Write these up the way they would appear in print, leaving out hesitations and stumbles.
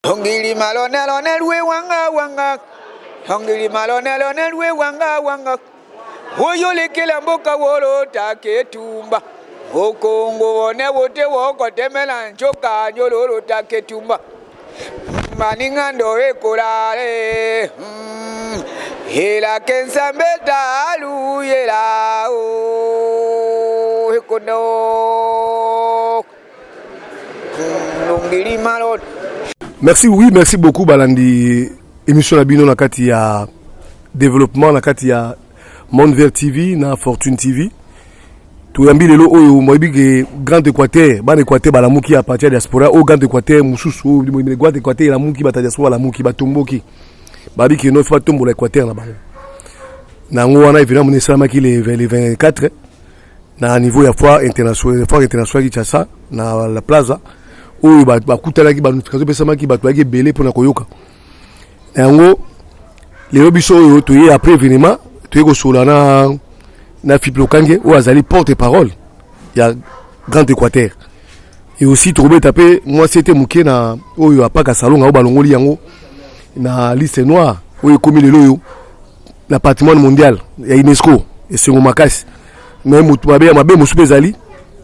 Hongili malonel we wanga Hongili malonel we wanga Woyo lekela mboka wolo take tumba Okongo wone wote woko temela nchoka nyololo take tumba Maningando ekolale Hela kensa metalu yela o ekono Hongili malon. Merci, oui, merci beaucoup Balandi. Émission la bino na kati ya développement na kati ya Monde Vert TV na Fortune TV. Tuyambi lelo oyo moyibi Grand Équateur, ban Équateur balamuki à partir de diaspora au Grand Équateur mususu le Grand Équateur la muki bata diaspora la muki batomboki. Babi ki no fa tombo l'Équateur là bas. Na ngwana évidemment on salamaki les 24 na niveau ya foire internationale qui tcha na la plaza. Oyo bakutalaki banutikazo pesamaki bato yaki belé pona koyoka. Yango lelo biso oyo toye après événement toye ko sola na Fiplokange ou azali porte-parole ya Grand Équateur. Et aussi trouvé tapé moi c'était muké na oyo apaka salon nga balongoli yango na liste noire oyo komi lelo yo na patrimoine mondial ya UNESCO et sengo makasi. Mais mutu mabe musupe zali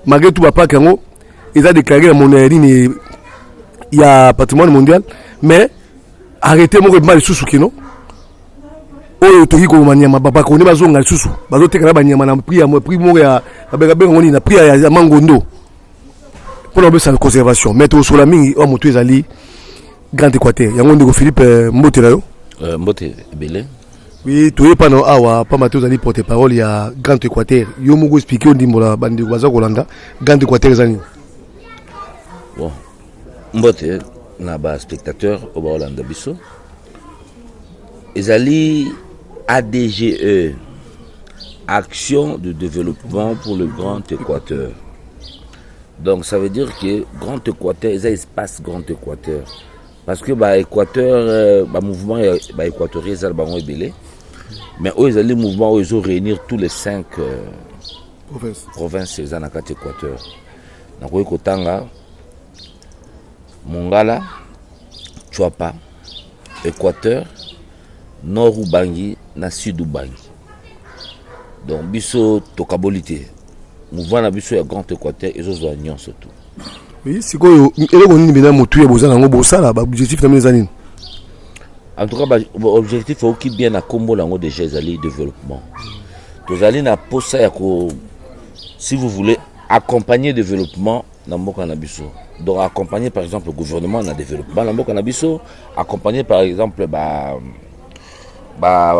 malgré tout apaka yango ils ont déclaré la monnaie il y a patrimoine mondial mais arrêtez mon mal sous kino oyo toki ko manyama baba ko ne bazonga sous bazo tekala banyama na prix mo ya babega ngoni na prix ya mangondo pour la baisse de conservation mettre sur la mingi o moto ezali Grand Équateur yango ndiko Philippe Mbote la yo Mbote belé oui toye pa no awa pa mato zali porte-parole ya Grand Équateur yo mo go expliquer ndimbola bandi baza kolanda Grand Équateur ezali. Bon, Mbote, na ba spectateur au Baolanda Bisso. Ezali ADGE, Action de développement pour le Grand Équateur. Donc ça veut dire que Grand Équateur, il y a espace Grand Équateur. Parce que bah Équateur, bah mouvement bah équatorien, ils ont belé. Mais eux ils allaient mouvement où ils ont réunir tous les 5 provinces dans la carte Équateur. Donc oui Kotanga. Mongala, Chuapa, Équateur, Nord Ubangi, na Sud Ubangi. Donc, biso tokabolité. Mouvement na biso ya Grand Équateur et zo zoignon surtout. Oui, c'est quoi eloko nini bena motu ya bozana ngo bosala ba objectif na mezanine. En tout cas, objectif faut qui bien na kombo lango déjà ezali développement. Tozali na posa ya ko si vous voulez accompagner développement na mboka na biso. Donc accompagner par exemple le gouvernement dans le développement, accompagner par exemple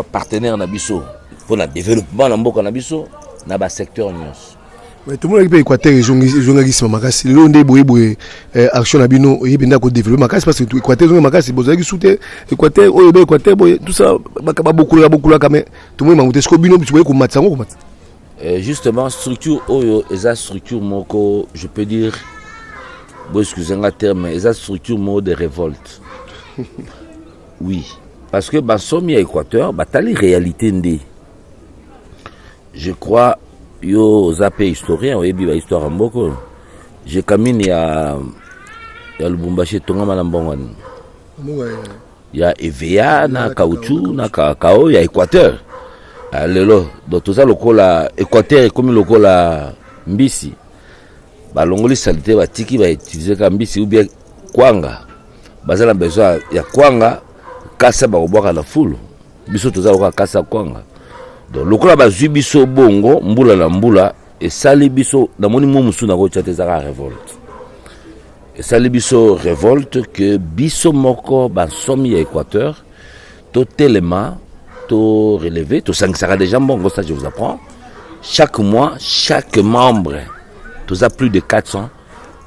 partenaire Nabiso pour le développement dans le secteur nyos. Mais tout le monde qui peut Équateur journalisme makasi londe boye action na bino yebenda ko développer makasi parce que Équateur zo makasi bozaki soute Équateur oyo be Équateur boye tout ça bakaba beaucoup la mais tout le monde mangote sko bino boye ko matsango ko mat. Justement structure oyo eza structure moko je peux dire bon, excusez-moi le terme, mais ils ont structure mode de révolte. Oui, parce que bah somme à Équateur, bah t'as les réalités ndé. Je crois yo zappé historien, oui bi histoire en boko. J'ai camine ya Lubumbashi tonga malambongwan. Il y a EVA na caoutchouc na cacao, il y a Équateur. Lelo, donc tout ça lokola Équateur comme lokola Mbisi. Balongoli salité batiki ba utiliser kambisi ou bien kwanga bazala besoin ya kwanga kasa ba obwaka la fulu biso tozala ka kasa kwanga donc lokola bazwi biso bongo mbula na mbula et sali biso na moni musu na ko tchatezaka révolte et sali biso révolte que biso moko ba somi ya Équateur to telema to relever to sangsara déjà bongo ça je vous apprends chaque mois chaque membre tu as plus de 400,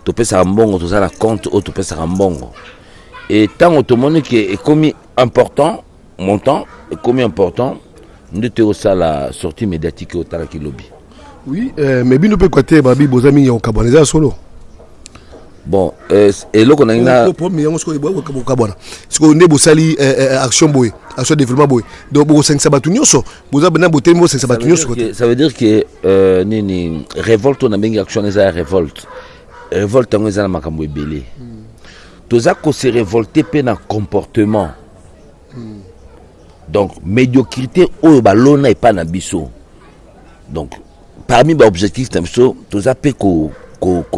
tu peux faire un bon, tu as la compte, tu peux faire un bon. Et tant que tout le monde qui est commis important, montant, est commis important, nous devons faire la sortie médiatique au Taraki Lobby. Oui, mais bien nous peut côté Babi Bozami au Cabaneza solo. Bon, et là qu'on a une premier on se connaît au Cabana. Ce qu'on est bosali action boy, action développement boy. Donc bo 5 sabatunyoso, boza bena boté mo 5 sabatunyoso. Ça veut dire que ni révolte on a bien action les révolte. Révolte on les a makambo belé. toza ko se révolter pe na comportement. Donc médiocrité oyo balona et pas na biso. Donc parmi les objectifs de biso toza pe ko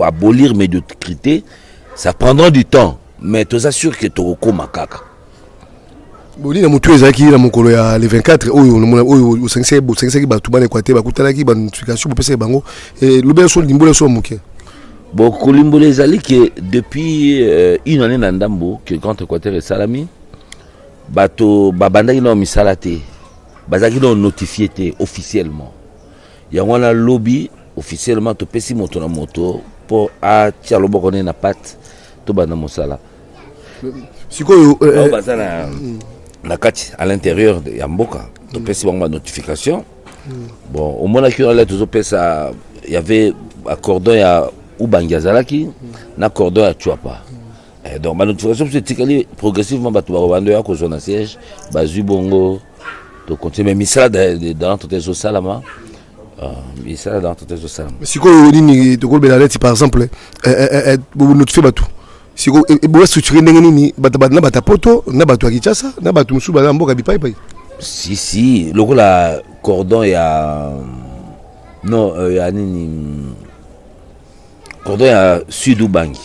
abolir médiocrité, ça prendra du temps, mais toza sûr que toko makaka. Boli na mutu ezaki na mokolo ya le 24 oyo sengse bato bana Équateur bakutalaki ba notification bopesa bango lobela so limbola so moke. Bon kolimbola ezali que depuis une année na ndambo que quand Équateur et salami bato babandaki na misala te bazaki na notifié te officiellement. Ya wana lobby officiellement topesi moto na moto pour a tia loboko na patte to bana mosala. Sikoyo bazana na kati à l'intérieur de Yamboka, tu peux avoir une notification. Bon, au moment où il y avait un cordon à Ubangazalaki, un cordon à Chuapa. Donc, ma notification, c'est progressivement, tu vas revendre à cause de siège, Bazubongo, tu continues, mais Missala dans l'entreprise au Salama. Missala dans l'entreprise au Salama. Sikoyo, par exemple, vous notifiez tout. Si vous structurez nini batabana batapoto na bato akichasa na bato musuba na mboka bipai pai. Si le la cordon ya non ya nini cordon ya sud Ubangi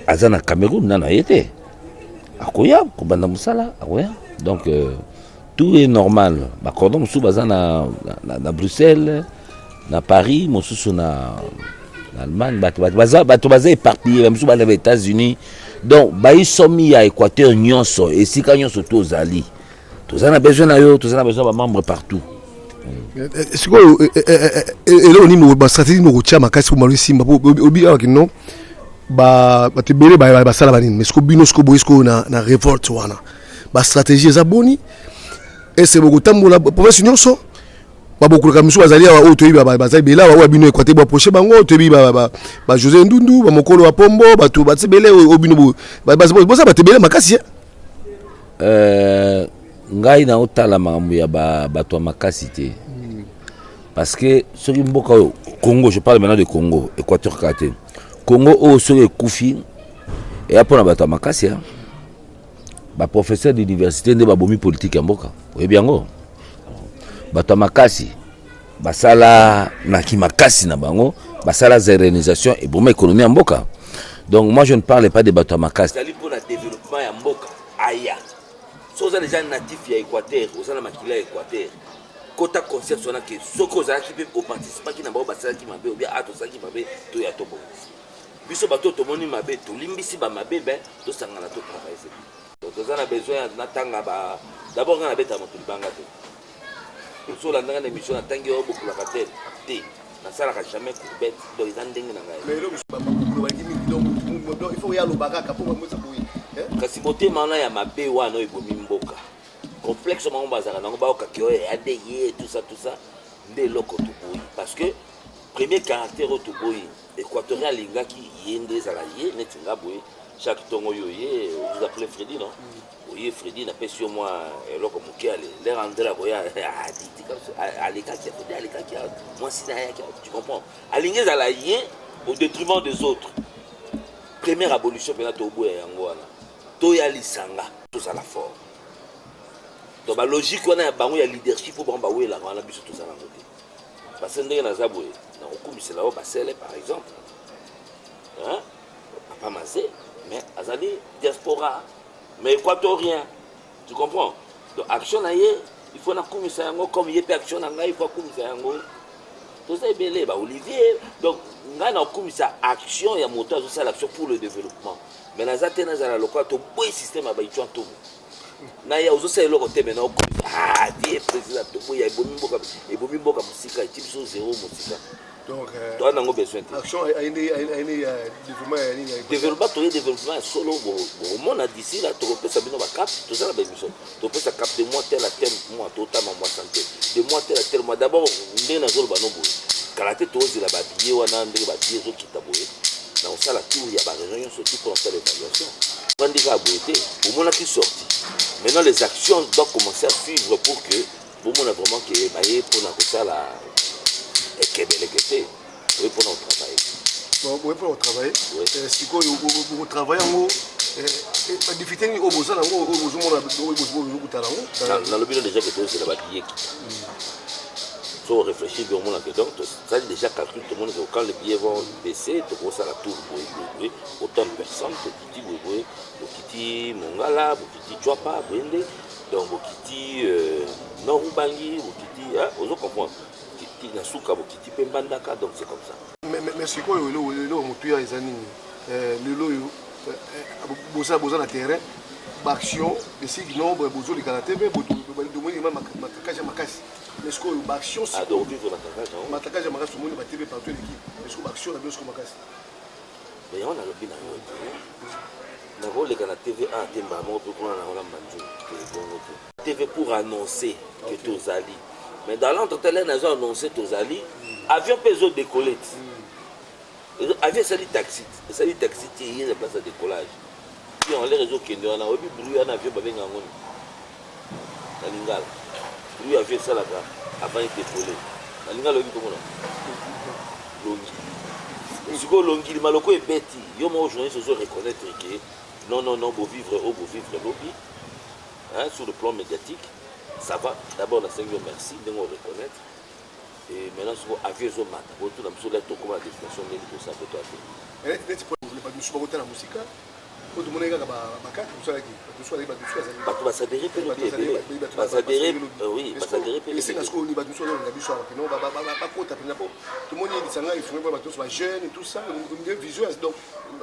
azana Cameroun na yete akoya ko banda musala akoya donc tout est normal ba cordon musuba azana na Bruxelles na Paris mususu na Allemagne, bato baza éparpillé, même si on les États-Unis. Donc, ils sont mis à Équateur, nyonso, et si quand nyonso tous zali, tous en a besoin d'ailleurs, tous en a besoin de membres partout. C'est quoi, et là on dit nos stratégies nous retient ma casse pour maler simba, obi alors que non, te belé sala banine, mais ce que bino ce que boisco na révolte wana, stratégie est aboni, et c'est beaucoup de temps pour faire nyonso. Beaucoup de gens bazali awa otoyi bazali bela wa bino Équateur ba proche bango tobi ba José Ndundu ba mokolo wa Pombo bato batsebele obino boza batebele makasi ngai na otala makambo ya bato makasi te parce que soki mboka Congo, je parle maintenant de Congo, Équateur kate Congo o soki kufi et apona bato makasi ba professeur d'université nde ba bomi politique ya mboka oyebiango bato makasi basala na kimakasi na bango basala zérénisation et bon économie en mboka. Donc moi je ne parle pas de bato makasi c'est pour le développement ya mboka aya so za déjà natif ya Équateur osala makila ya Équateur kota concept sona ke soko za ki pe au participant ki na ba basala ki mabe ou bien ato sa ki mabe to ya tobo biso bato to moni mabe to limbisi ba mabe ben to sangana to travailler donc on a besoin na tanga ba d'abord on a beta moto libanga te sur la dernière émission à Tanguy au beaucoup la cartel T na sala ka jamais courbette donc ils en dingue na ngai mais il faut y aller au baraka pour moi ça boui kasi boté mana ya mabe wana ebomi mboka complexe mango bazaka nango ba okakio ya adeye tout ça nde loko to boui parce que premier caractère to boui équatorien lingaki yende zala ye netinga boui chaque tongo yoye vous appelez Freddy non oui Freddy n'a pas sur moi loko mukiale les rendre la boya dit comme ça aleka qui moi si tu comprends aligner zala ye au détriment des autres première abolition pena to boya yango wana to ya lisanga tout ça la fort donc la logique on a bango ya leadership pour bamba wela wana biso tout ça na côté parce que ndenge na zabwe na okumisa la basele par exemple hein pas masé mais azali diaspora mais équatorien tu comprends donc action na ye il faut na kumisa yango comme yé pe action na ngai il faut kumisa yango tout ça belé ba Olivier donc ngai na kumisa action ya moto azo sala action pour le développement mais na zate na zala lokwa to boy système ba itwa to na ya ozo sala lokwa te mais na die président to boy ya ebomi mboka musika etipso zéro musika donc toi nango besoin action développement to développement solo au monde d'ici là to pesa bino ba cap tout ça la bémission to pesa cap de mois tel à tel mois totalement mois santé de mois tel à tel mois d'abord ndé na zolo bano boy kalaté to zila ba billet wana ndé ba billet zo kita boy na osala tout ya ba réunion surtout pour faire l'évaluation quand dit ka beauté au monde qui sorti maintenant les actions doivent commencer à suivre pour que au monde vraiment que bailler pour na ça la et que oui pour notre travail. Oui pour notre travail. Si vous travaillez en haut badifite nini oyo boza nango oyo bozomona oyo bozokuta nango nalobi no déjà que tozela babiyeki so réfléchir bien omona que donc ça déjà calcul tout le monde que quand les billets vont baisser tokosala tour boye autant de personnes tokiti boye bokiti mongala bokiti chwapa bwende donc bokiti norubangi bokiti ozo comprendre bokiti na suka bokiti mpe mbandaka donc c'est comme ça mais sikoyo lelo motuya eza nini lelo oyo boza na terrain baaction esiki no bozolekana te mpe tomoni matakage ya makasi mais sikoyo baaction matakage ya makasi tomoni batebe partout l'équipe est-ce que baaction na biso makasi mais yango nalobi na yo nakoleka na TVA te mbala moko mpe kuna nakolamba nzungu bongo te TV pour annoncer que tozali mais dans l'entretien nazo annoncer tozali avion mpe ezodécolle ti avion esali taxi te ye na place ya décollage puis en l'air ezokende wana oyebi bruit wana avion babenga yango na lingala bruit avion esalaka avant edécolle na lingala oyebi komona longi sikoyo olongili maloko ebeti yo moko journaliste ozo reconnaître ke non bovivre lobby sur le plan médiatique ça va d'abord na sengi yo merci ndenge oreconnaître et maintenant sikoyo avion ezomata botuna biso la tokoma na destination ndenge tosa mpe to ate musika otomoni kaka bakarte tosalaki bato basadere mpe lobi basadere mpe esenga sikoyo bato mosusu bazolinga biso awa kino bakota mpenza po tomoni yebisanga ifunge mpo bato nyonso bajeune et tout ça nde vision donc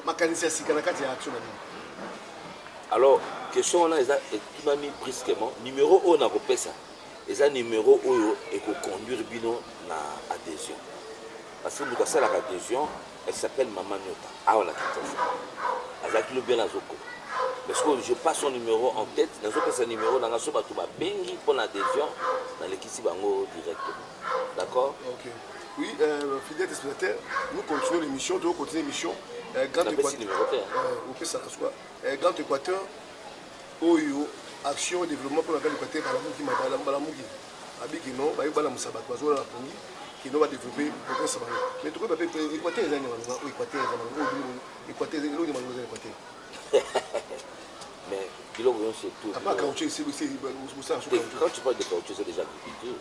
makanisi ya sika na kati ya action na bino alors question wana eza etimami brusquement numéro oyo nakopesa eza numéro oyo ekoconduire bino na adhésion parce que moto asalaka adhésion elle s'appelle Maman Nyota awa na Kinshasa azalaki lobi bien nazoko parce que je passe son numéro en tête nazopesa numéro nanga so bato babengi mpona adhésion nalekisi bango directement d'accord ok oui fidèle spectateur nous continuons l'émission tu veux continuer l'émission Grand Équateur oyo action et développement pour la Grand Équateur balamuki abiki non bayebana musabato bazola na pongi kino va développer progrès bango mais tu peux pas Équateur ezali na Équateur ezali na Équateur mais biloko nyonso tout quand tu parles de caoutchouc c'est déjà agriculture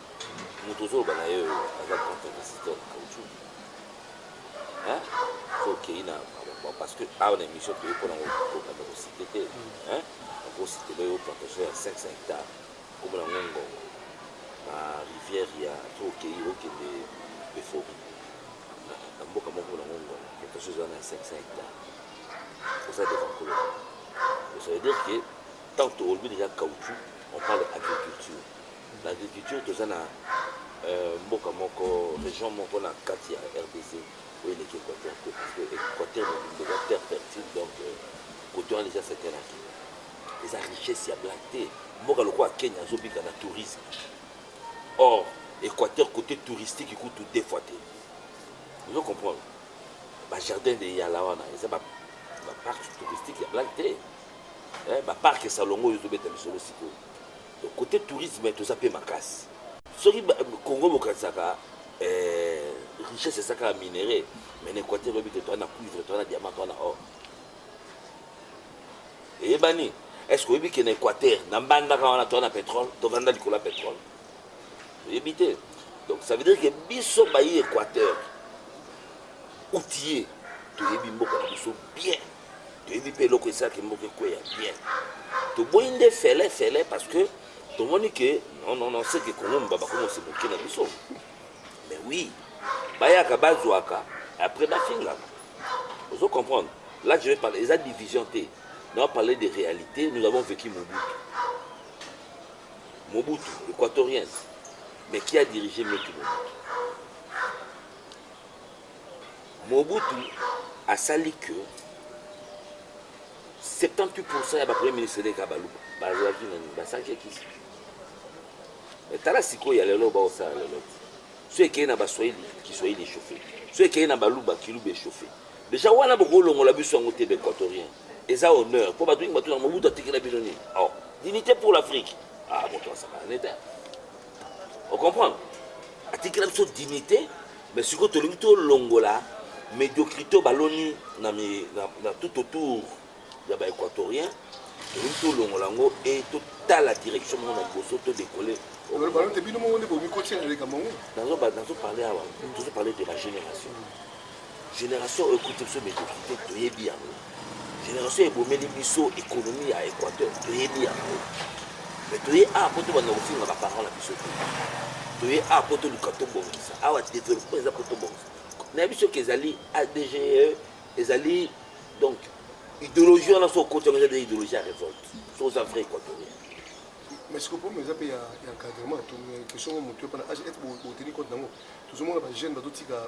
moto ozoloba na yo aza grand investisseur de caoutchouc so okei na parce que awa na émission toye mpona kocité te okocité bayo plantation ya 500 hectares komona ngo na rivière ya to okei okende befori na mboka moko na ngo plantation eza na 500 hectares oza devant kolo ça veut dire que tant que tu déjà caoutchouc on parle d'agriculture l'agriculture toza na mboka moko région moko na kati ya RDC oyo eleki Équateur te parce que Équateur eza terre fertile donc côté wana déjà c'est terre acquis eza richesse ya black te mboka lokola Kenya azobika na tourisme or Équateur côté touristique ekutu deux fois te ozo comprendre bajardin de yala wana eza baparc touristique ya black te baparc esalongo oyo ezobeta misolo sikoyo donc côté tourisme toza mpe makasi soki Congo bokanisaka richesse ezaka ya minéré mais na Équateur oyebi te toa na cuivre toa na diamant toa na or eyebani est-ce que oyebi ke na Équateur na mbandaka wana toa na pétrole tovanda likolo ya pétrole oyebi te donc ça veut dire que biso bayi Équateur outillé toyebi mboka na biso bien toyebi mpe eloko esalaka mboka ekweya bien toboyi nde fele parce que tomoni ke non c'est que Congo mbaba komo se moke na biso mais oui bayaka bazwaka après bafingaka ozo comprendre là je vais parler eza division te nous allons parler des réalités nous avons vécu Mobutu équatorien mais qui a dirigé mieux que Mobutu a sali que 78% ya bapremier ministre de Kabaluba bazwaki nani basaki kisi mais tala sikoyo ya lelo baosala lelo so ekei na baswahili kiswahili échauffé so ekei na baluba kiluba échauffé déjà wana bokolongola biso yango te baéquatorien eza honneur mpo bato mingi bato na Mobutu atikela bino nini dignité pour l'Afrique moto asaka nete o comprendre atikela biso dignité mais sikoyo tolingi tolongola médiocrité baloni na tout autour ya ba équatorien tout longolango et toute la direction mon bosso to décoller le ballon te bino mo ndeko mi coacher avec Cameroun dans parler avant toujours parler de la génération écoute ce médiocrité to yebi yango génération ebomeli biso économie à Équateur to yebi yango mais to ye a poto bana ofinga ba parole biso to ye a poto lukato bongisa awa développement za poto bongisa na biso kezali ADGE ezali donc idéologie on a son côté on a des idéologies à révolte sur les Africains équatoriens. Mais ce que pour moi il y a encadrement ton question mon tu pas être pour tenir compte d'ango tout le monde va jeune va tout tika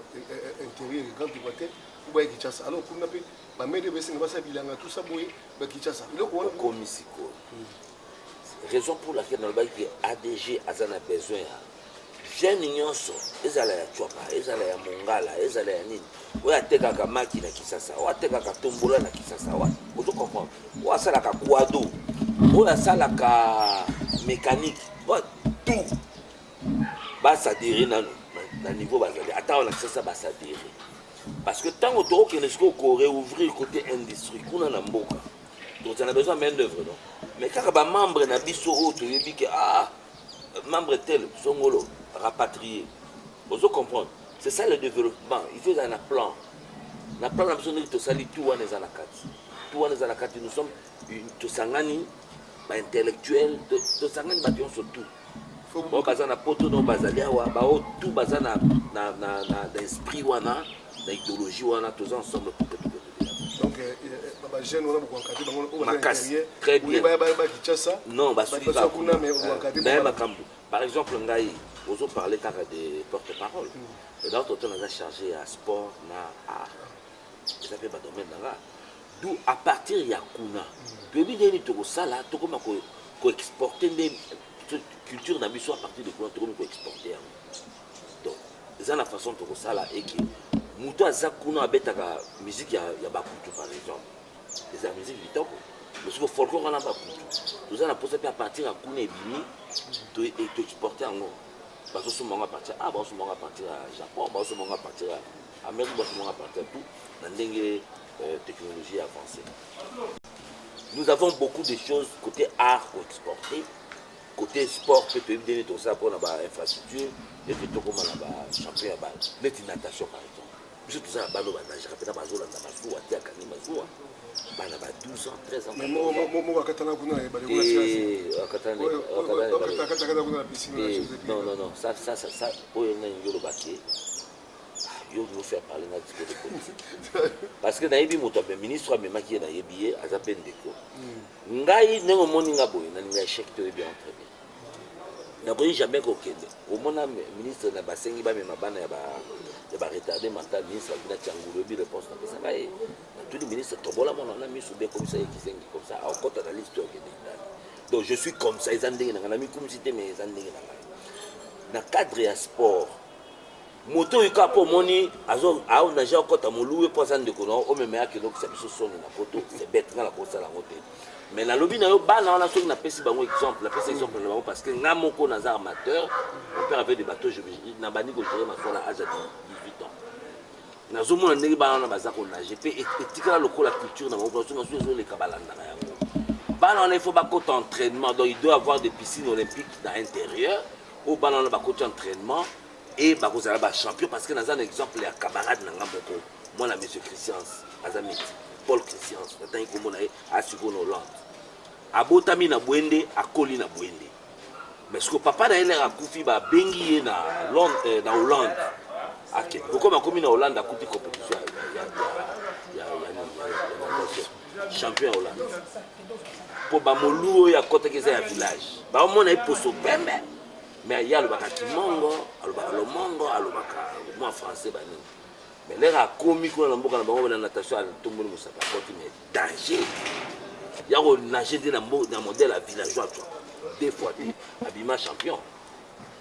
intérieur grand Équateur ou ba Kinshasa alors pour n'a pas mais de besoin va ça bilanga tout ça boye ba Kinshasa il ko comme ici quoi raison pour laquelle dans le bail que ADG a besoin jeune nyonso ezala ya chwapa ezala ya mongala ezala ya nini oya tekaka maki na Kisasa oya tekaka tombola na Kisasa wa ozo comprendre oya salaka kwado oya salaka mécanique oya tout basa dire na niveau bazali ata na Kisasa basa dire parce que tant auto que ne siko ko réouvrir côté industrie kuna na mboka donc on a besoin de main d'œuvre non mais kaka ba membre na biso auto yebi que membre tel songolo rapatrié. Vous comprenez? C'est ça le développement. Il faut un plan. Un plan absolu de sali tout en ezanakati. Tout en ezanakati nous sommes une tosangani intellectuel tosangani bation surtout. Bon bazana poto no bazalia wa ba tout bazana na d'esprit wana, d'idéologie wana tous ensemble pour que tout. Donc baba jeune on a beaucoup encadré bango très bien. Ba Kinshasa. Non, ba suivi ba kuna mais on encadré par exemple ngai ozo parler car des porte-parole. Et d'autres temps on a chargé à sport na art. Ça fait pas domaine là. D'où à partir ya kuna. Depuis deni to sala to comme ko exporter des culture na biso à partir de kuna to comme ko exporter. Donc c'est la façon to sala et que muto azakuna abetaka musique ya bakutu par exemple. C'est la musique vitoko. Parce que folklore on a bakutu. Nous allons poser à partir à kuna et bini to exporter en gros. Parce que ce moment à partir à Japon, ce moment à partir à Amérique, ce moment à partir tout dans des technologies avancées. Nous avons beaucoup de choses côté art pour exporter, côté sport peut-être donner tout ça pour la infrastructure et puis tout comme la champion à balle, mais natation par exemple. Je tout ça à balle au bandage, je rappelle pas Zola dans ma soie, tiens Kanima Zoa. Bah là 12 ans, 13 ans. Mais moi Katana kuna et bale kuna Katana. Non, ça oyo na ngolo baké. Yo vous faire parler na discours de politique. Parce que naïbi moto be ministre a même qui na yebié azapen deko. Ngai nengo moninga boy na ninga échec to bien très bien. Na boyi jamais ko kende. Au mona ministre na basengi ba même bana ya ba retardé mental ministre na Tchangulu bi réponse na ça ngai. Tous les ministres tobola mon on a mis sous bien comme ça et qui sengi comme ça. En compte dans la liste que donc je suis comme ça, ils ont dit na mi comme cité mais ils ont dit na cadre ya sport. Moto yuka po moni azo a na ja kota moluwe po san de kono o meme ya kilo ça biso soni na poto c'est bête na la kosa la moto. Mais na lobby na yo bana on a so na pesi bango exemple, la pesi exemple na bango parce que nga moko na za amateur, mon père avait des bateaux je na bani ko gérer ma sola à 18 ans. Na zo mona ndenge bana na bazako na GP et tikala lokola culture na bango so na so les kabalanda na yango. Bana il faut pas côté entraînement donc il doit avoir des piscines olympiques dans l'intérieur au bana on va côté entraînement et bah vous allez champion parce que dans un exemple les camarades na ngamboko moi la monsieur Christian Azamit Paul Christian tant que mon a suivi Hollande abotami na Bwende akoli na Bwende mais ce que papa na ele akufi ba bengi na Londres na Hollande ok pourquoi ma commune na Hollande akuti compétition ya champion Hollande pour bamolu ya côté que c'est un village ba mona iposo pembe mais il y a le baka kimongo le mongo le baka moi français bani mais les a commis ko na mboka na bango na natation tombo ni musaka côté mais danger ya ko nager dans na modèle à villageois deux fois abima champion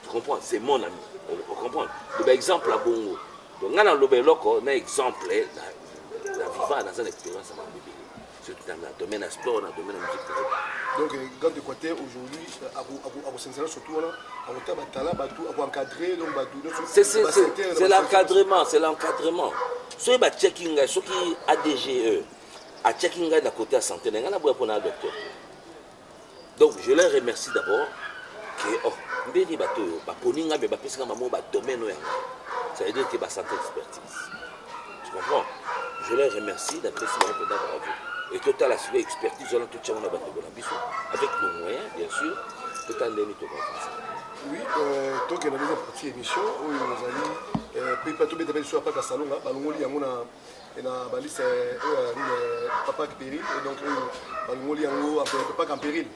tu comprends c'est mon ami on comprend le exemple à bongo donc ngana lobe loko na exemple la vivant dans une expérience à bébé dans le domaine du sport, dans le domaine de la musique. Donc, quand tu écoutes aujourd'hui, à s'installer surtout, à encadrer, c'est l'encadrement, c'est l'encadrement. Ceux qui checking, ceux qui ADGE, à Tchakinga d'un côté à santé, n'a pas pour un docteur. Donc je les remercie d'abord que oh, mbeni bato ba poninga be ba pesika mamo ba domaine oya. Ça veut dire que ba santé expertise. Tu comprends? Je les remercie d'apprécier mon pédale bravo. Et total a suivi expertise on a tout chama na bato na biso avec nos moyens bien sûr. Total ndeni to confiance. Oui, donc il y a la deuxième partie émission où nous allons puis pas tout bête sur pas salon là, balongoli ya mona na balise papa qui péril et donc balongoli yango pas en péril.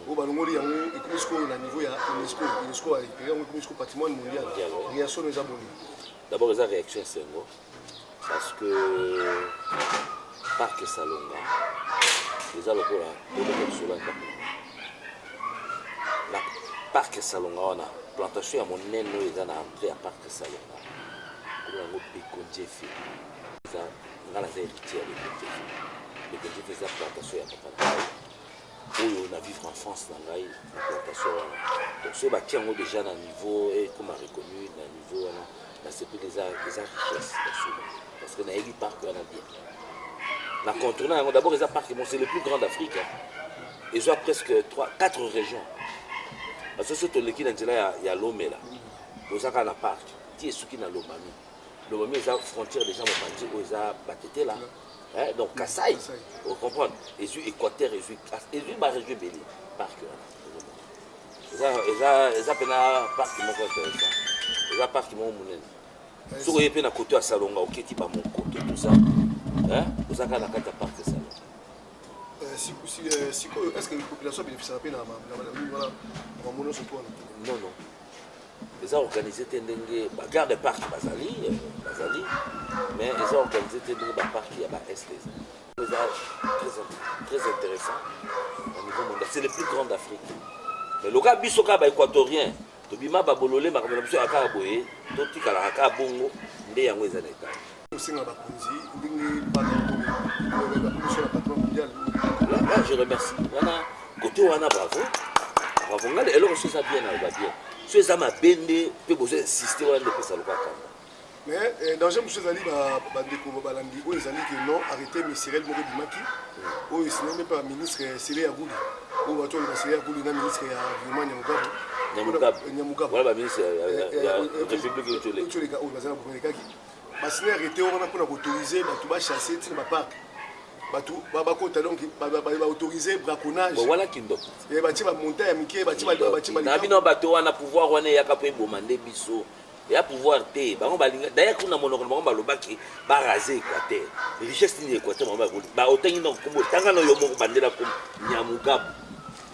Au balongoli yango ekomisiko na niveau ya UNESCO a récupéré un ekomisiko patrimoine mondial. Réaction nous a boni. D'abord les réactions c'est ngo parce que parc Salonga les alokola pour le la parc Salonga on a plantation à mon neno ils en a entré à parc Salonga pour un autre péconjefé ça on a la héritière de péconjefé ça plantation à papa où on a vivre en France dans la plantation donc ce bâti en haut déjà dans niveau et comme a reconnu dans niveau là c'est plus des richesses parce que dans les parcs on a bien la contournant d'abord les parcs c'est le plus grand d'Afrique ils ont presque 4 régions. Parce que c'est l'équipe d'Angela, il y a l'homme là. Nous avons un parc qui est ce qui est dans l'Omami. L'Omami, il y a une frontière des gens où ils ont battu là. Donc, Kassai, vous comprenez? Ils ont Équateur, ils ont la région Béli. Parc. Ils ont un parc qui est intéressant. Ils ont un parc qui est monnaie. Si vous avez un côté à Salonga, ok, tu vas mon côté, tout ça. Vous avez un parc à Salonga. Est-ce que la population bénéficie de la non, non. Ils ont organisé des garde parc Bazali, mais ils ont organisé des parcs qui à l'Est. C'est très intéressant au niveau mondial. C'est le plus grand d'Afrique. Mais le gars Bissoka équatorien, Tobima Babolole, Makamabusha Akaboye, Totika Raka Bongo, Ndeyango Zaneta. Là, je remercie. Voilà, côté Wana, bravo. Bravo, elle a reçu ça bien, elle va bien. Si ça m'a béni, peut besoin d'insister à l'endroit ça le va. Mais dans le monsieur Zali, Bandeko Balandi, où ils allaient que non, arrêter M. Cyril Mouré-Bimaki, où il n'est même pas ministre Cyril Abouli, où il va Cyril Abouli, le ministre Nyamugabo. Voilà, le ministre de la République de Tchouléka. Parce qu'il a arrêté, on a autorisé, on a chassé, on a parc. Donc, il va autoriser braconnage. Voilà qui est il va monter à Mickey, il va pouvoir, on est à Capé-Bomandé, Bissot. Il y a pouvoir té d'ailleurs qu'on a monocle ba lobaki ba raser Équateur richesse ni Équateur ba otengi donc tanga no yomo bandela comme Nyamugabo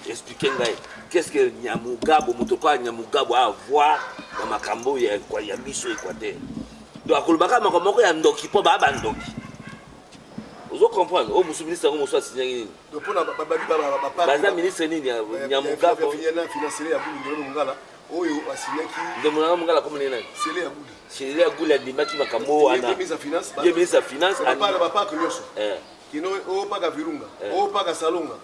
expliquer ngai qu'est-ce que Nyamugabo mutoko Nyamugabo a voir dans makambo ya biso Équateur donc akolobaka makambo ya ndoki po ba bandoki vous comprenez au ministre ngo so signé nini donc pour ba baza ministre nini Nyamugabo financer ya Bulu Ngala oyo asinyaki ndemona mungala comme nena Chérie Abouli andimaki makambo wana ye ministre ya finance ba park nyoso kino o paka Virunga o paka Salonga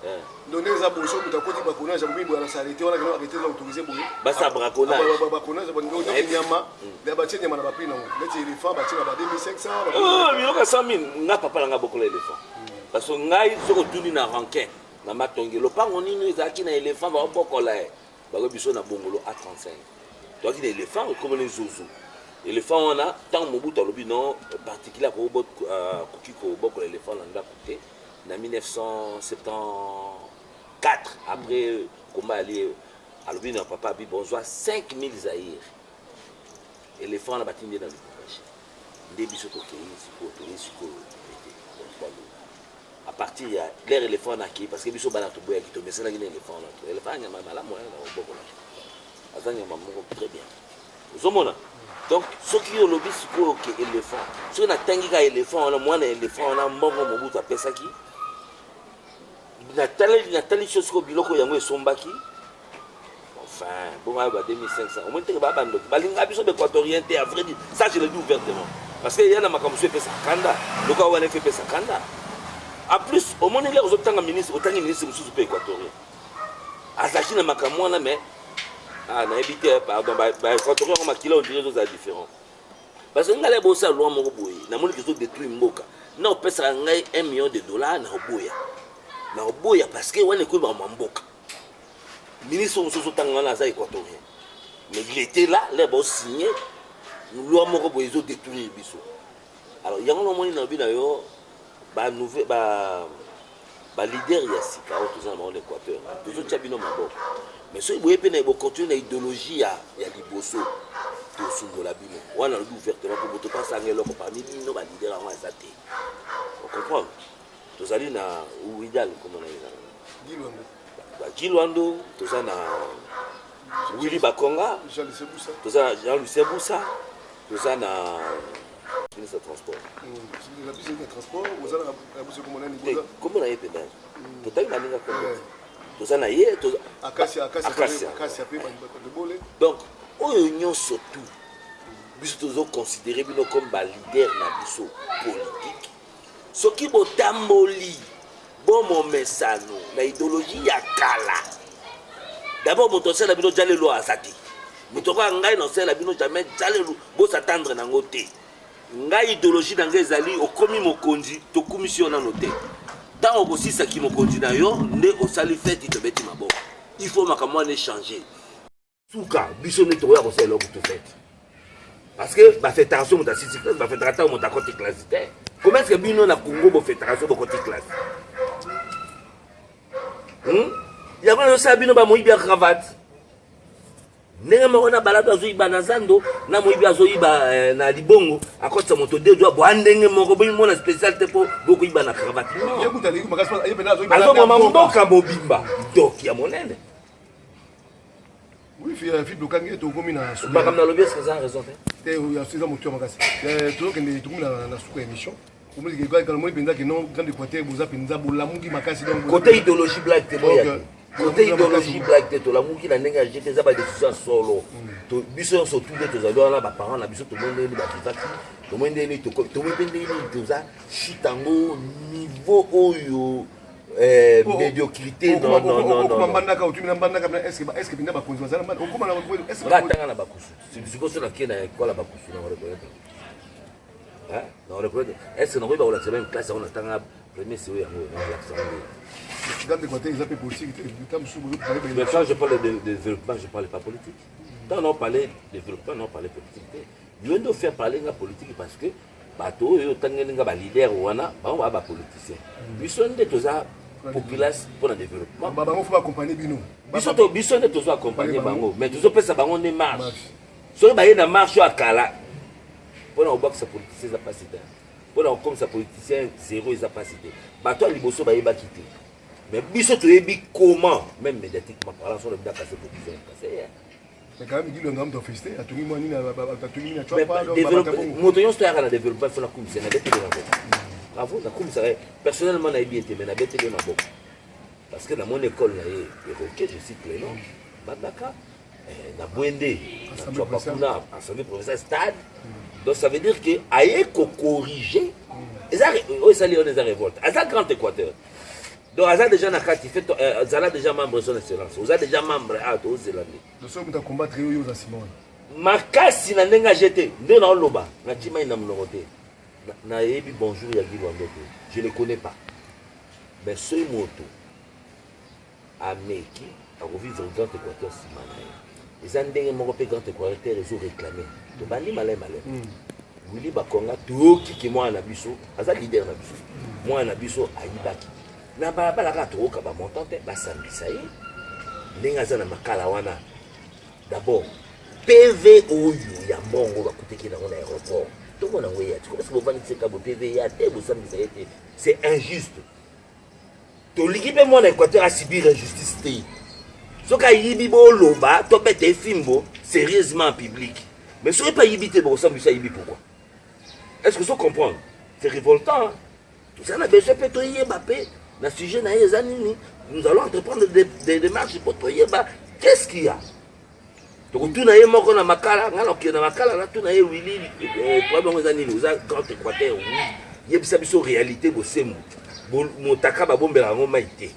donc les abosho mutakoti braconnage mbibo ana s'arrêter wana kino arrêter na autoriser boye basa braconnage bongo nyama la batie nyama na ba prix na leti éléphant batie na ba 2500 oh miyoka 100 000 nga papa nga bokola éléphant parce que ngai soko tuni na rankin na matongi lopango nini ezaki na éléphant ba bokola ba biso na bongolo à 35 donc il éléphant comme les zozo éléphant on a tant mobutu lobi non particulier ko bokola éléphant landa côté en 1974 après combat allié à lobi na papa bi bonjour 5000 zaïr éléphant na batindi na l'ouvrage ndebi soko siko à partir de l'air éléphant qui parce que biso bana to boya ki to mesana ngine éléphant nyama malamu na boko na azanya mamungo très bien zomona donc ce qui est lobby siko que éléphant ce na tangi ka éléphant na mwana éléphant na mbongo mobutu apesa ki na tali chose ko biloko yango esombaki enfin bon ba 2500 au moins te ba bando balinga biso équatorien te à vrai dire ça je le dis ouvertement parce que yana makambo pesa kanda loka wana fait pesa kanda. En plus, au moment où les autres ministres, autant de ministres sont équatoriens. Azaki na makamwana mais na évité pardon équatorien on makila on dirait choses différents. Parce que ngale bossa loi moko boye na moni kizo détruire mboka. na opesa ngai 1 million de dollars na oboya parce que wana ko ba mamboka ministre mosusu tanga na za équatorien mais il était là les bo signé loi moko bo ezo détruire biso alors yango no moni na bi na yo ba nouveau ba leader ya sika au tout ça dans l'Équateur toujours tchabino maboko mais so iboye pe na bo continuer na idéologie ya liboso to sungola bino wana lu ouvertement pour boto pas sangelo ko parmi bino ba leader en azate on comprend tous ali na uidal comme on a Gilwando tous na Willy Bakonga tous na Jean-Luc Seboussa tous na ministre de transport la piste de transport vous allez comment on a été pédage total maninga comme tous na yé tous Acacia donc oyo nyon surtout biso tozo considérer bino comme ba leader na biso politique soki botamboli bon momesano na idéologie ya kala d'abord moto sala bino jalelo azati moto kwa ngai no sala bino jamais jalelo bo s'attendre na ngote ngai idéologie na ngai ezali okomi mokonzi to commission na noté dans okosisa ki mokonzi na yo nde osali fête to beti maboko il faut makamwa ne changer suka biso ne to ya ko sala ko to fête parce que ba fédération mo ta sisi ba fédération mo ta côté classe comment est-ce que bino na Congo bo fédération bo côté classe il y a un sabino ba moibi cravate ndenge moko na balado azoyiba na zando na moibi azoyiba na libongo akotsa moto de doa bo ndenge moko bo mona spécialité po boko yiba na cravate yakuta liki makasi ayebena azoyiba azo mama mboka mobimba donc ya monene oui fi blokangi to komi na ba comme na lobby est-ce que ça a raison te ya sisa moto makasi to kende to komi na suku émission comme dit que quand moi penza que non grand Équateur boza penza bolamuki makasi donc côté idéologie black te boya côté idéologie black te to la muki na ndenge jeter za ba décision solo to biso surtout de to zalo na ba parents na biso to monde ni ba titaki to monde ni to monde ni to za chitango niveau oyo médiocrité non mbandaka utumina mbandaka est-ce que binda ba konzi bazala mbanda okoma na ba est-ce que batanga na bakusu sikoso na kena kwa la bakusu na reconnaître hein na reconnaître est-ce que on a même classe on attend premier c'est où on l'accent dans des côtés ils appellent politique mais quand je parle de développement je parle pas politique quand on parlait de développement on parlait politique il doit faire parler la politique parce que bato yo tangenga ba leader wana ba on ba politicien biso nde toza populace pour le développement bango faut accompagner bino biso nde toza accompagner bango mais tozo pesa bango ne marche so ba yena marche akala pour na box politicien za pas cité pour na comme ça politicien zéro ils a pas cité bato liboso ba yeba quitter mais biso to yebi comment même médiatiquement parlant sur le bida casser politicien casser mais quand même dit le nom d'officier a tout mis moi ni na tu pas moto yon stoya na développement faut la commission na bête de la bravo la commission personnellement na yebi été mais na bête de ma boque parce que dans mon école na évoqué je cite les noms Badaka na Bwende na Chapakuna assemblée provinciale stade donc ça veut dire que aye ko corriger oh ça les révolte à ça grand Équateur donc ça déjà na carte fait ça déjà membre de son excellence vous êtes déjà membre à aux Zélandais nous sommes dans combattre yo za Simon makasi na ndenga jeté nde na loba na tima ina mnoroté na yebi bonjour ya Gilwando je ne connais pas mais ce moto à Meki à revivre grand Équateur Simana les andenge moko pe grand Équateur les ont réclamé to bandi malay Willy Bakonga to ki moi na biso aza leader na biso moi na biso ayibaki na balabala ka tokoka ba montante basambisa ye ndenge aza na makala wana d'abord PV oyo ya mbongo bakuteki nango na aéroport tomona ngo ya tiko parce que bovandi tseka bo PV ya te bosambisa ye te c'est injuste toliki mpe mwana Équateur asibir injustice te soki ayibi boloba to bete fimbo sérieusement en public mais soki mpe ayibi te bokosambisa ayibi pourquoi est-ce que ça comprendre c'est révoltant hein? Tout ça na besoin peut toyeba pe na sujet na yeza nini nous allons entreprendre des démarches pour toyeba qu'est-ce qu'il y a donc tout na ye moko na makala ngala ki na makala na tout na ye Willy problème eza nini oza grand Équateur oui yebisa biso réalité bosembo motaka babombela ngo maité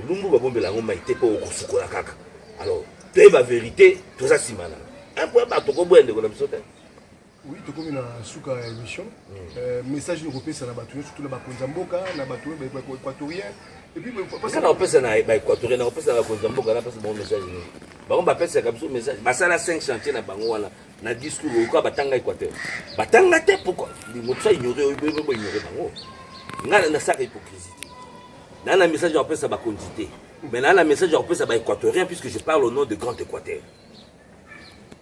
lumbu babombela ngo maité po kosukola kaka alors toyeba vérité toza simana un point ba toko bwende ko na biso te Oui, tu comme une souka émission. Message européen, ça n'a pas tout, surtout la Bakonzamboka, la Batou, équatorien. Et puis, ça n'a pas ça na équatorien, n'a pas ça na Konzamboka, n'a pas bon message. Bah on appelle ça comme ça message. Bah ça la 5 chantiers na bango wana. Na discours au quoi batanga équateur. Batanga te pourquoi? Les mots ça ignorer, ignorer bango. Nga na ça hypocrisie. Dans le message européen ça va quantité. Mais dans le message européen ça va équatorien puisque je parle au nom de Grand Équateur.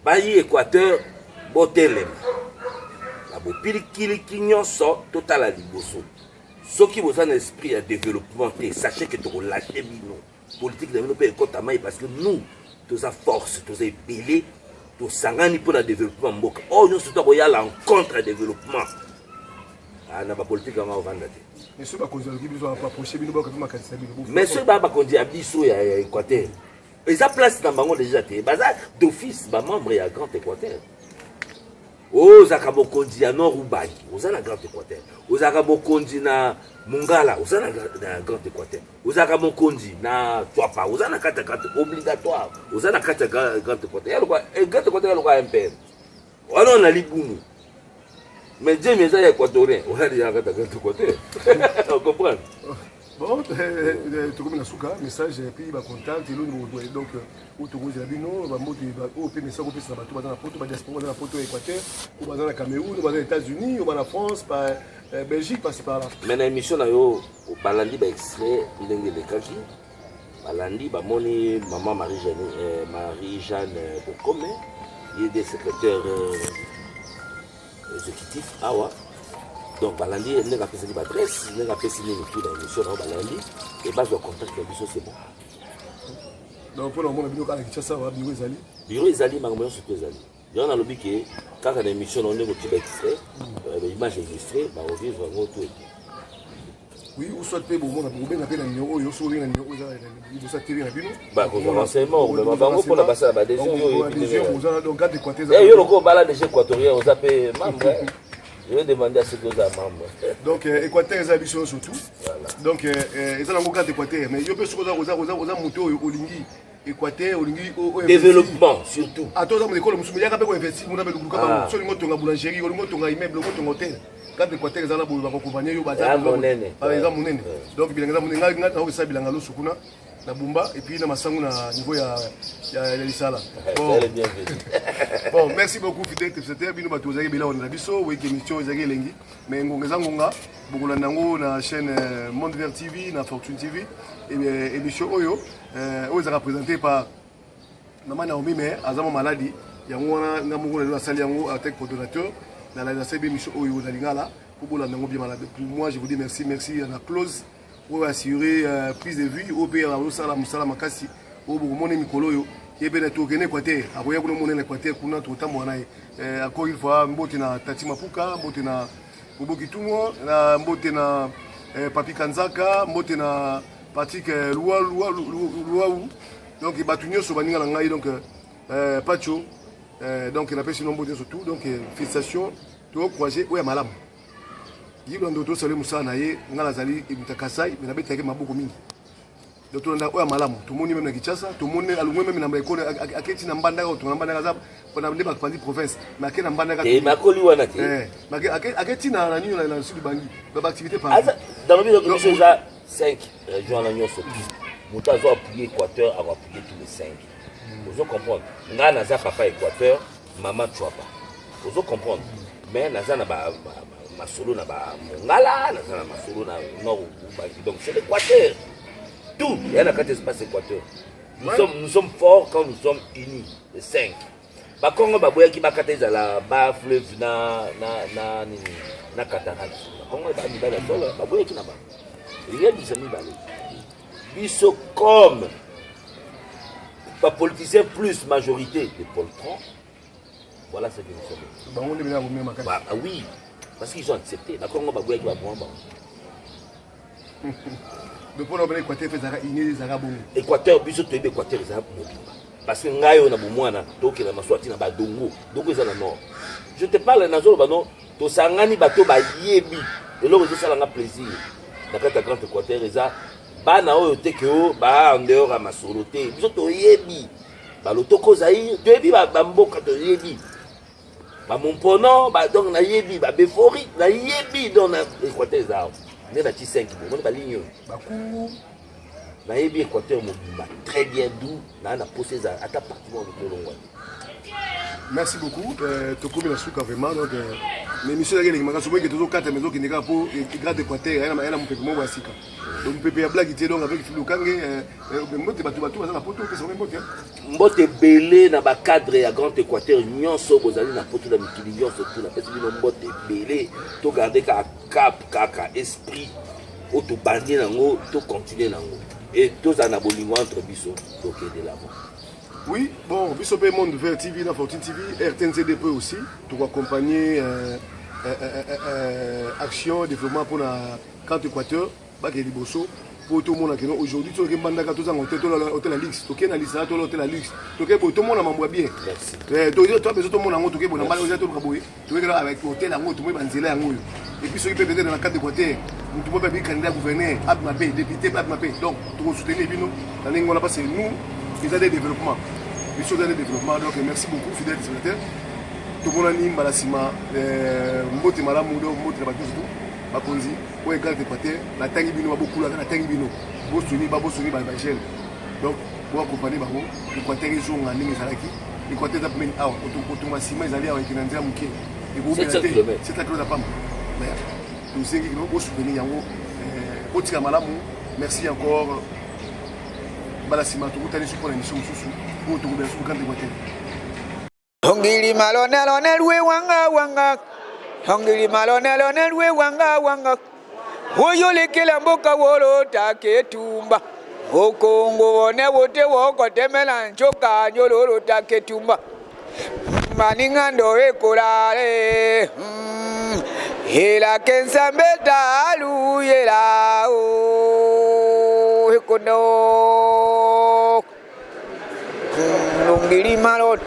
Bah Équateur botelem. La bopili kili nyonso total à liboso. Ce qui vous a un esprit de développement, sachez que tu relâches bino. Politique de développer parce que nous, tous à force, tous à épilé, tous sangani pour le développement. Oh, nous sommes à l'encontre du développement. Ah, na ba politique on va vendre. Mais ceux qui ont approché bino ba comme candidat bino. Mais ceux ba kondi abiso ya Équateur. Ils ont place dans bango déjà té. Baza d'office ba membre ya Grand Équateur. Aux Akabokondi à Nord-Ubangi, aux à la Grande Équateur. Aux Akabokondi na Mongala, aux à la Grande Équateur. Aux Akabokondi na Tuapa, aux à la carte obligatoire, aux à la carte Grande Équateur. Et Grande Équateur, il y a un père. On a l'Ibounou. Mais Dieu mes amis équatoriens, on a déjà la Grande Équateur. On comprend? Bon, tu as un souka, message, et puis il va contacter, donc, où tu as dit non, il va monter, message, il va dans la photo, il va diaspora dans la photo Équateur, il va dans la Cameroun, il va dans les États-Unis, il va dans la France, par Belgique, par là. Mais dans l'émission, Balandi va extrait, il y a des kaki. Balandi va moni maman Marie-Jeanne Bokome, il y a des secrétaires exécutifs, Awa. Donc, Balandi, il n'y a pas de adresse, il n'y a pas de tout dans l'émission de Balandi, et base de contact, c'est bon. Donc, pour le moment, il y a un bureau Zali. Bureau Zali, mais surtout Zali. Il y a un lobby qui, quand on a une émission, on est au Québec extrait, l'image illustrée, on revient vraiment tout. Oui, ou soit tu es bon, on a bien appelé un numéro, il y a un numéro, il faut s'attirer un bureau. Bah, pour le renseignement, mais on pour la passer à la adhésion. Donc, garde Équateur. Il y a un balade des équatoriens, on s'appelle membre. Je vais demander à ceux qui sont membres. Donc, Équateur, ils ont surtout. Donc, ils ont un grand Équateur. Mais il y a des choses qui ont Olingi. Équateur, Olingi. Développement, surtout. Attends, on a investi. On a une boulangerie, on a un immeuble, on a un hôtel. Quand Équateur, ils ont accompagné. Donc, ils ont un na Bumba et puis na masangu na niveau ya Lisala. Bon, merci beaucoup fidèle téléspectateurs bino bato zaki bila on la biso oui émission zaki lengi mais ngongeza ngonga bokula nango na chaîne Monde Vert TV na Fortune TV et émission oyo oza représenté par maman Naomi mais azamo maladie yango wana ngamungu na sali yango avec coordonnateur na la CB émission oyo na lingala pour nango bien malade. Pour moi je vous dis merci à la close pour assurer prise de vue au pays au sala musala makasi au bomone mikolo qui est bien tout gagné Équateur aboya kuna mona Équateur kuna tout tambo nae encore une fois mbote na Tati Mapuka mbote na Boboki Tumo na mbote na Papi Kanzaka mbote na Patrick Luau donc batunyo so baninga ngai donc Pacho donc la personne mbote surtout donc félicitations to croiser oya malamu yilo ndo to sale musana ye ngala zali ibutakasai mais nabeta ke maboko mingi donc to nda oya malamu to moni même na Kinshasa to moni alungwe même na mbekone aketi na mbanda ko to na mbanda za pona ndeba pandi province mais aketi na mbanda ka et makoli wana te aketi na nini na sud bangi ba activité par dans le milieu de déjà 5 régions la nyonso muta zo appuyer Équateur a appuyer tous les 5 vous comprendre ngana za papa Équateur maman Tuapa vous comprendre mais na za na ba Masolo na ba Mongala, na Masolo na Nord Ubangi. Donc c'est l'Équateur. Tout, il y a un espace Équateur. Nous sommes forts quand nous sommes unis, les 5. Ba Congo ba boya ki ba kateza la ba fleuve na cataracte. Congo ba ni ba la solo, ba boya ki na ba. Rien du semi ba. Biso comme pas politicien plus majorité de Poltron. Voilà ce que nous sommes. Ba on est bien au makasi. Bah oui. Parce qu'ils ont accepté. D'accord, on va voir qui va prendre. Donc pour l'Équateur, il y a des Équateur, bisous, tu es Équateur, ils ont parce que ngayo na bumwana, donc il a maswati na badongo, donc ils ont la nord. Je te parle na zone bano, to sangani bato ba yebi. Et là, ça la plaisir. D'accord, ta grande Équateur, ils ont bana oyo te ke o ba en dehors à masoloté. Bisous to yebi. Ba lotoko zaï, tu yebi ba mboka to yebi. mon pono, donc na yebi, Béfori, na yebi dans l'Équateur ça. On est 5 bon, on va ligne. Na yebi Équateur très bien d'où na posé ça à ta partie de l'Olongo. Merci beaucoup. Toko bien sûr vraiment donc l'émission là les magasins que toujours 4 maisons qui n'est pas pour grade Équateur, elle a mon peu comment voici. Donc pépé a blague donc avec Philo Kangé mbote batu na poto que c'est même mbote. Mbote belé na ba cadre ya Grand Équateur nyonso bozali na poto na mikili nyonso tout na pesi bino mbote belé to garder ka cap kaka esprit o to bandi nango to continuer nango et tous en abolingo entre biso to de l'avant. Oui, bon, Bissopé Monde Vert TV, dans Fortune TV, RTNCDP aussi, pour accompagner action, développement pour la carte Équateur, Baké Liboso, pour tout le monde aujourd'hui, tout le monde a tous en hôtel la luxe, tout le monde a hôtel la luxe, tout le monde a membre bien. Merci. Tout le monde a tout le monde a mal tout le monde avec hôtel en haut, tout le monde a zélé en haut. Et puis ceux qui peuvent être dans la carte Équateur, nous pouvons pas candidat gouverneur, Abmapé, député, Abmapé. Donc, tout le soutenir, dans les gens, c'est nous, ils ont des développements. Ils sont dans le développement, donc merci beaucoup, fidèles sénateurs. Tout le monde a dit, Malasima, Mbote Malamudo, Mbote Nabatou, Bakonzi, pour les cartes Équateur, la Tangibino, beaucoup la Tangibino, Bosuni, Babagel. Donc, pour accompagner Babo, l'Équateur est en ligne, l'Équateur est en ligne, Automassima, ils allaient avec une India Mouké. 700 km. C'est la clé de la PAM. Nous sommes pour soutenir Yango. Otika Malamu, merci encore. Malasima, tout le monde pour l'émission sous. Hongili malone lwe wanga Hongili malone lwe wanga Woyo lekela mboka wolo take tumba Okongo wone wote woko temela nchoka nyololo take tumba Maningando ekolale Hela kensambeta alu yela o ekono Hongili malone